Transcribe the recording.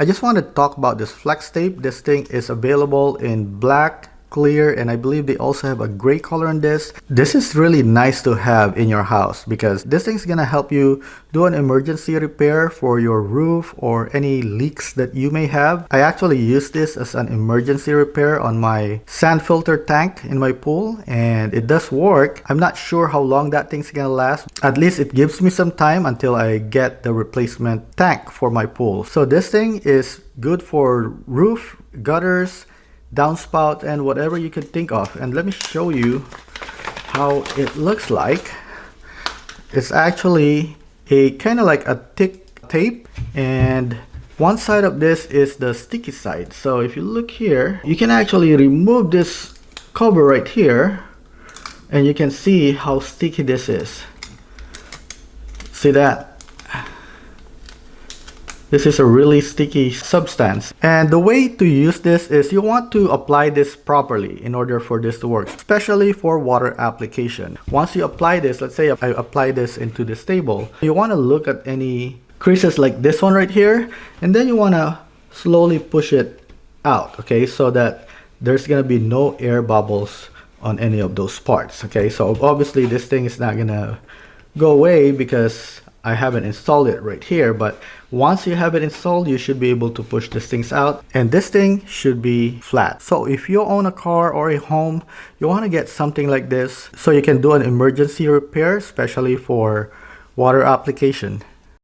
I just want to talk about this flex tape. This thing is available in black, clear, and I believe they also have a gray color on this. This is really nice to have in your house because this thing's gonna help you do an emergency repair for your roof or any leaks that you may have. I actually use this as an emergency repair on my sand filter tank in my pool, and it does work. I'm not sure how long that thing's gonna last. At least it gives me some time until I get the replacement tank for my pool. So this thing is good for roof, gutters, downspout, and whatever you can think of. And let me show you how it looks like. It's actually a kind of like a thick tape, and one side of this is the sticky side. So if you look here, you can actually remove this cover right here, and you can see how sticky this is. See that? This is a really sticky substance. And the way to use this is you want to apply this properly in order for this to work, especially for water application. Once you apply this, let's say I apply this into this table, you want to look at any creases like this one right here, and then you want to slowly push it out, okay, so that there's going to be no air bubbles on any of those parts, okay. So obviously this thing is not going to go away because I haven't installed it right here, but once you have it installed, you should be able to push these things out, and this thing should be flat. So if you own a car or a home, you want to get something like this so you can do an emergency repair, especially for water application.